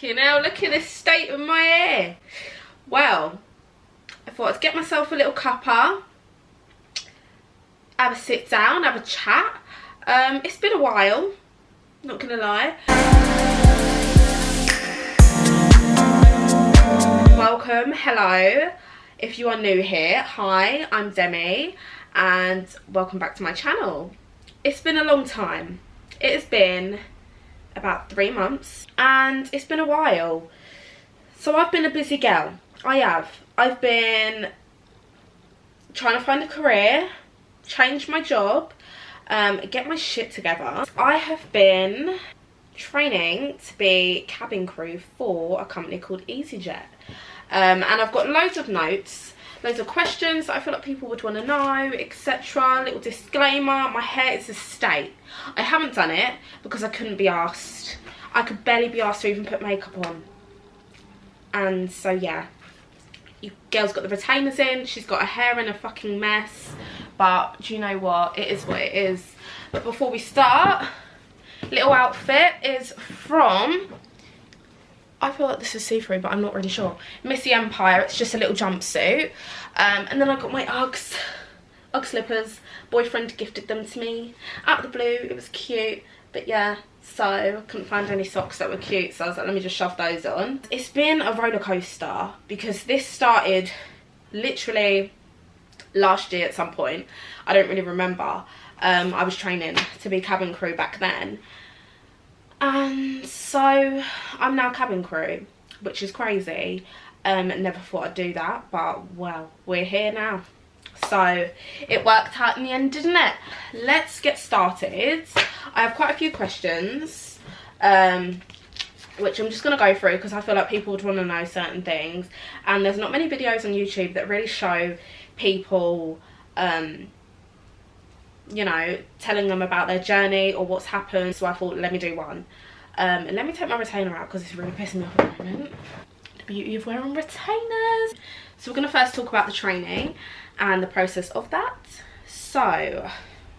Fucking hell, look at this state of my hair. Well, I thought I'd get myself a little cuppa, have a sit down, have a chat. It's been a while, not gonna lie. Welcome, hello. If you are new here, hi, I'm Demi and welcome back to my channel. It's been a long time. It has been about 3 months and it's been a while. So I've been a busy girl. I have. I've been trying to find a career, change my job, get my shit together. I have been training to be cabin crew for a company called Easyjet. And I've got loads of notes, loads of questions that I feel like people would want to know, etc. Little disclaimer, my hair is a state. I haven't done it because I couldn't be asked. I could barely be asked to even put makeup on. And so yeah, girl's got the retainers in, she's got her hair in a fucking mess. But do you know what? It is what it is. But before we start, little outfit is from, I feel like this is see-through, but I'm not really sure. Missy Empire. It's just a little jumpsuit. And then I got my Ugg slippers. Boyfriend gifted them to me out of the blue. It was cute. But yeah, so I couldn't find any socks that were cute. So I was like, let me just shove those on. It's been a roller coaster because this started literally last year at some point. I don't really remember. I was training to be cabin crew back then. And so I'm now cabin crew, which is crazy. Never thought I'd do that, but well, we're here now. So it worked out in the end, didn't it? Let's get started. I have quite a few questions, which I'm just going to go through because I feel like people would want to know certain things. And there's not many videos on YouTube that really show people, you know, telling them about their journey or what's happened. So I thought, let me do one. And let me take my retainer out because it's really pissing me off at the moment. The beauty of wearing retainers. So we're going to first talk about the training and the process of that. So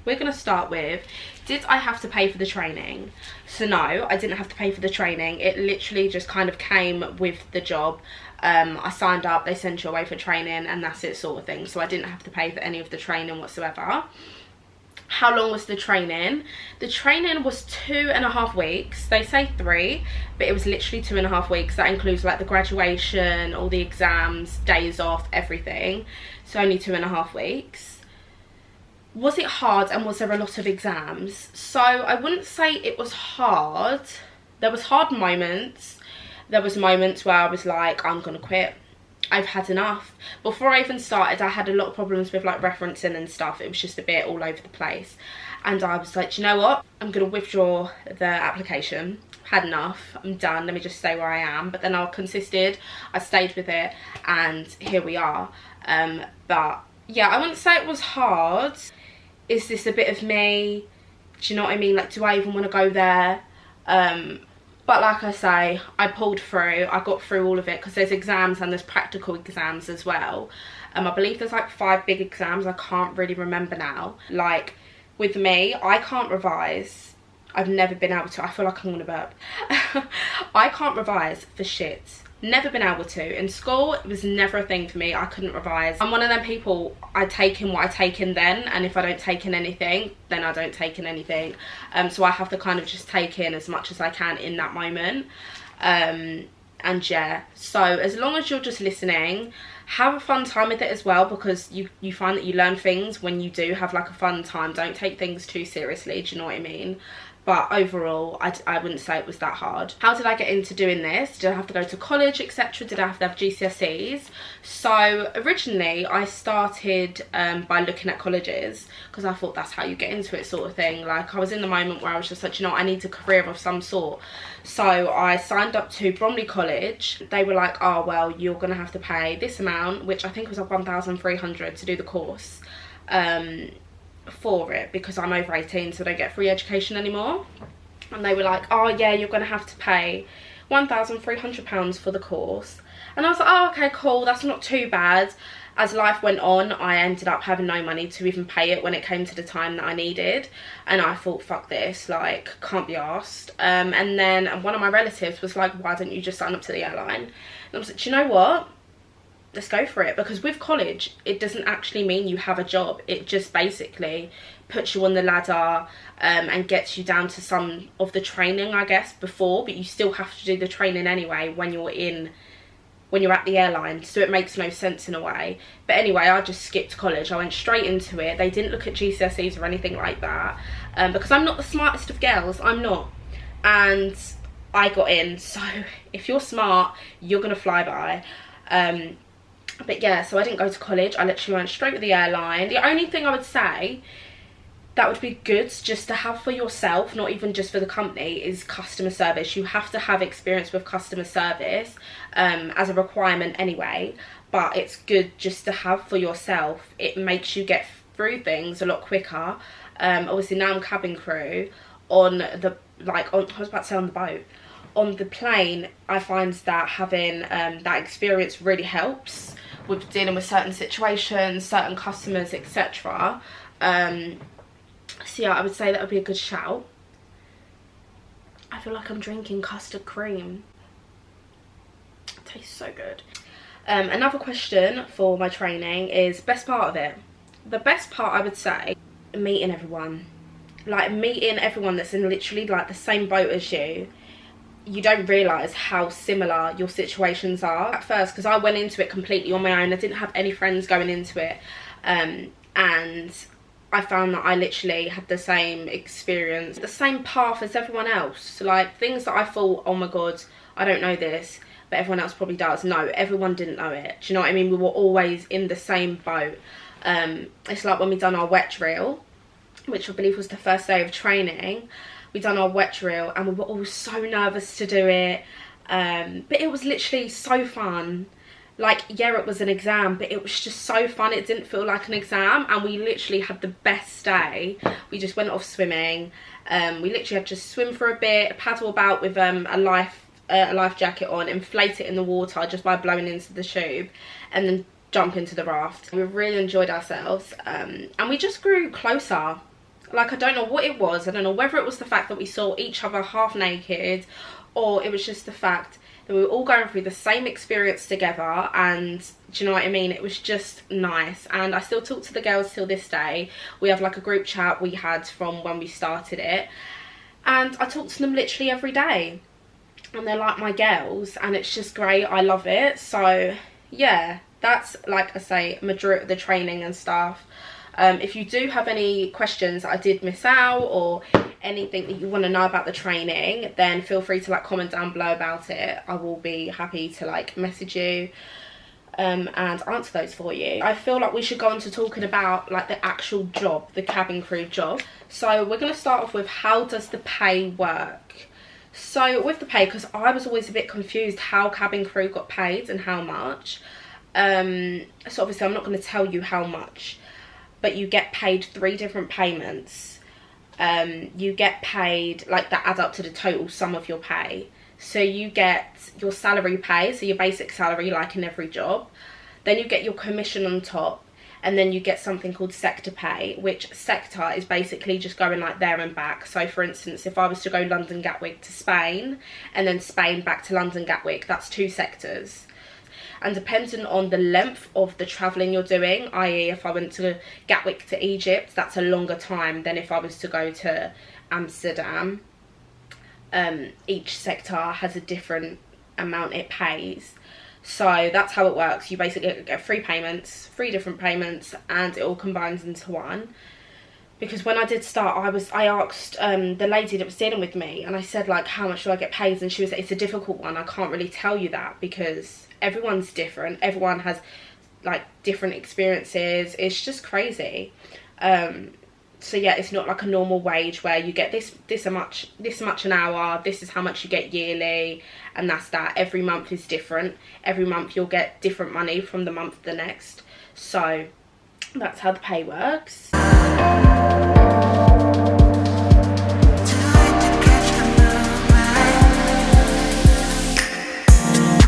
we're going to start with, did I have to pay for the training? So no, I didn't have to pay for the training. It literally just kind of came with the job. I signed up, they sent you away for training and that's it, sort of thing. So I didn't have to pay for any of the training whatsoever. How long was the training? The training was 2.5 weeks. They say 3, but it was literally 2.5 weeks. That includes like the graduation, all the exams, days off, everything. So only 2.5 weeks. Was it hard and was there a lot of exams? So I wouldn't say it was hard. There was hard moments. There was moments where I was like, I'm gonna quit. I've had enough. Before I even started, I had a lot of problems with like referencing and stuff. It was just a bit all over the place. And I was like, you know what? I'm going to withdraw the application. Had enough. I'm done. Let me just stay where I am. But then I consisted. I stayed with it. And here we are. But yeah, I wouldn't say it was hard. Is this a bit of me? Do you know what I mean? Like, do I even want to go there? But like I say, I pulled through. I got through all of it because there's exams and there's practical exams as well. I believe there's like 5 big exams. I can't really remember now. Like with me, I can't revise. I've never been able to. I feel like I'm gonna burp. I can't revise for shit. Never been able to. In school, it was never a thing for me. I couldn't revise. I'm one of them people, I take in what I take in then, and if I don't take in anything, then I don't take in anything. So I have to kind of just take in as much as I can in that moment. And yeah, so as long as you're just listening, have a fun time with it as well, because you find that you learn things when you do have like a fun time. Don't take things too seriously, do you know what I mean? But overall, I wouldn't say it was that hard. How did I get into doing this? Did I have to go to college, etc.? Did I have to have GCSEs? So originally, I started by looking at colleges because I thought that's how you get into it, sort of thing. Like, I was in the moment where I was just like, you know, I need a career of some sort. So I signed up to Bromley College. They were like, oh, well, you're going to have to pay this amount, which I think was like 1,300 to do the course. For it, because I'm over 18, so I don't get free education anymore. And they were like, oh yeah, you're gonna have to pay £1,300 for the course. And I was like, oh okay, cool, that's not too bad. As life went on, I ended up having no money to even pay it when it came to the time that I needed, and I thought, fuck this, like, can't be arsed. And then one of my relatives was like, why don't you just sign up to the airline? And I was like, do you know what, let's go for it. Because with college, it doesn't actually mean you have a job. It just basically puts you on the ladder and gets you down to some of the training, I guess, before, but you still have to do the training anyway when you're at the airline, so it makes no sense in a way. But anyway, I just skipped college. I went straight into it. They didn't look at GCSEs or anything like that, because I'm not the smartest of girls. I'm not. And I got in. So if you're smart, you're going to fly by. But yeah, so I didn't go to college. I literally went straight with the airline. The only thing I would say that would be good just to have for yourself, not even just for the company, is customer service. You have to have experience with customer service as a requirement anyway, but it's good just to have for yourself. It makes you get through things a lot quicker. Obviously now I'm cabin crew on the, I was about to say on the boat. On the plane, I find that having that experience really helps with dealing with certain situations, certain customers, etc. So yeah, I would say that would be a good shout. I feel like I'm drinking custard cream. It tastes so good. Another question for my training is best part of it. The best part, I would say, meeting everyone. Like, meeting everyone that's in literally like the same boat as you. You don't realise how similar your situations are at first, because I went into it completely on my own. I didn't have any friends going into it, and I found that I literally had the same experience, the same path as everyone else. Like, things that I thought, oh my god, I don't know this, but everyone else probably does. No, everyone didn't know it. Do you know what I mean? We were always in the same boat. It's like when we done our wet drill, which I believe was the first day of training. We done our wet drill and we were all so nervous to do it, but it was literally so fun. Like, yeah, it was an exam, but it was just so fun. It didn't feel like an exam, and we literally had the best day. We just went off swimming. We literally had to swim for a bit, paddle about with a life jacket on, inflate it in the water just by blowing into the tube, and then jump into the raft. We really enjoyed ourselves, and we just grew closer. Like, I don't know what it was. I don't know whether it was the fact that we saw each other half naked, or it was just the fact that we were all going through the same experience together. And do you know what I mean? It was just nice. And I still talk to the girls till this day. We have like a group chat we had from when we started it, and I talk to them literally every day, and they're like my girls, and it's just great. I love it. So yeah, that's, like I say, majority of the training and stuff. If you do have any questions that I did miss out, or anything that you want to know about the training, then feel free to like comment down below about it. I will be happy to like message you and answer those for you. I feel like we should go on to talking about like the actual job, the cabin crew job. So we're going to start off with, how does the pay work? So with the pay, because I was always a bit confused how cabin crew got paid and how much. So obviously I'm not going to tell you how much, but you get paid 3 different payments. You get paid, like, that add up to the total sum of your pay. So you get your salary pay, so your basic salary, like in every job. Then you get your commission on top, and then you get something called sector pay, which sector is basically just going like there and back. So for instance, if I was to go London Gatwick to Spain, and then Spain back to London Gatwick, that's 2 sectors. And depending on the length of the travelling you're doing, i.e. if I went to Gatwick to Egypt, that's a longer time than if I was to go to Amsterdam. Each sector has a different amount it pays. So that's how it works. You basically get 3 payments, 3 different payments, and it all combines into one. Because when I did start, I asked the lady that was dealing with me, and I said, like, how much do I get paid? And she was like, it's a difficult one. I can't really tell you that, because everyone's different. Everyone has like different experiences. It's just crazy. So yeah, it's not like a normal wage where you get this much an hour, this is how much you get yearly, and that's that. Every month is different. Every month you'll get different money from the month to the next. So that's how the pay works.